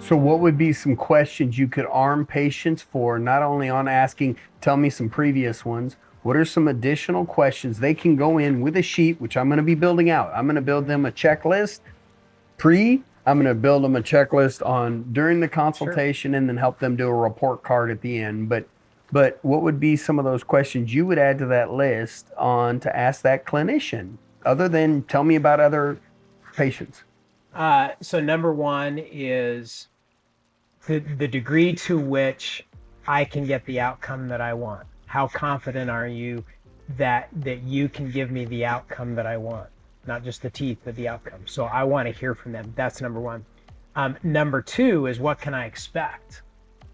So what would be some questions you could arm patients for, not only on asking, tell me some previous ones, what are some additional questions they can go in with a sheet, which I'm going to be building out. I'm going to build them a checklist I'm going to build them a checklist on during the consultation and then help them do a report card at the end. But what would be some of those questions you would add to that list on to ask that clinician, other than tell me about other patients? So number one is the degree to which I can get the outcome that I want. How confident are you that you can give me the outcome that I want? Not just the teeth, but the outcome. So I want to hear from them. That's number one. Number two is, what can I expect?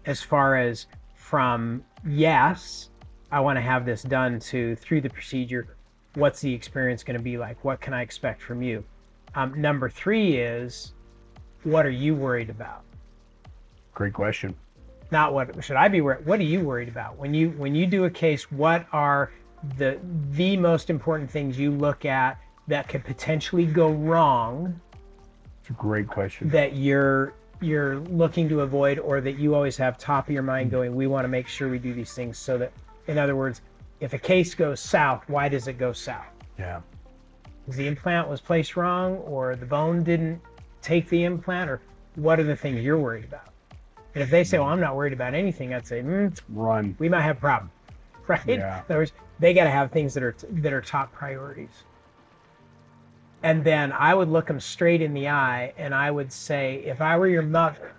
As far as from yes, I want to have this done, to through the procedure, what's the experience going to be like? What can I expect from you? Number three is, what are you worried about? Great question. Not what should I be worried? What are you worried about when you do a case? What are the most important things you look at that could potentially go wrong? It's a great question. That you're looking to avoid, or that you always have top of your mind going, we want to make sure we do these things, so that, in other words, if a case goes south, why does it go south? Yeah. Because the implant was placed wrong, or the bone didn't take the implant, or what are the things you're worried about? And if they say, well, I'm not worried about anything, I'd say, run. We might have a problem, right? Yeah. In other words, they got to have things that are top priorities. And then I would look them straight in the eye, and I would say, if I were your mother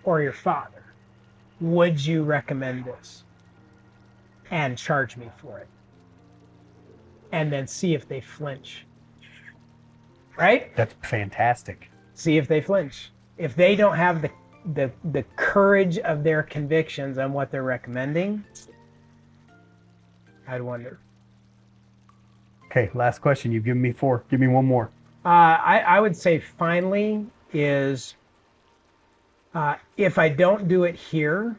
or your father, would you recommend this and charge me for it? And then see if they flinch, right? That's fantastic. See if they flinch. If they don't have the courage of their convictions on what they're recommending, I'd wonder. Okay, last question. You've given me 4. Give me one more. I would say finally is, if I don't do it here,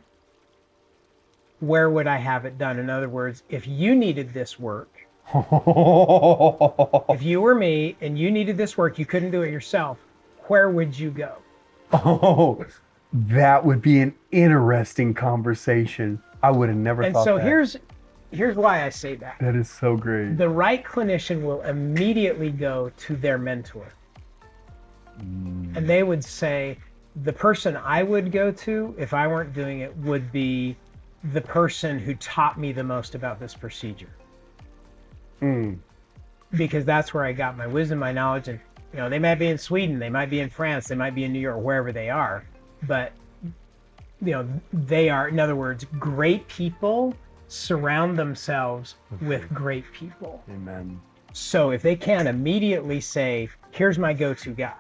where would I have it done? In other words, if you needed this work, if you were me and you needed this work, you couldn't do it yourself, where would you go? Oh, that would be an interesting conversation. I would have never thought that. And so here's why I say that. That is so great. The right clinician will immediately go to their mentor. And they would say, the person I would go to if I weren't doing it would be the person who taught me the most about this procedure. Because that's where I got my wisdom, my knowledge. And they might be in Sweden, they might be in France, they might be in New York, wherever they are. But they are, in other words, great people surround themselves with great people. Amen. So if they can't immediately say, here's my go-to guy,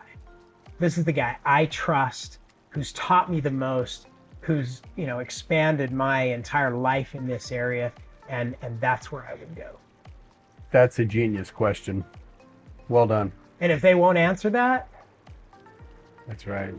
this is the guy I trust, who's taught me the most, who's expanded my entire life in this area, and that's where I would go. That's a genius question. Well done. And if they won't answer that, that's right.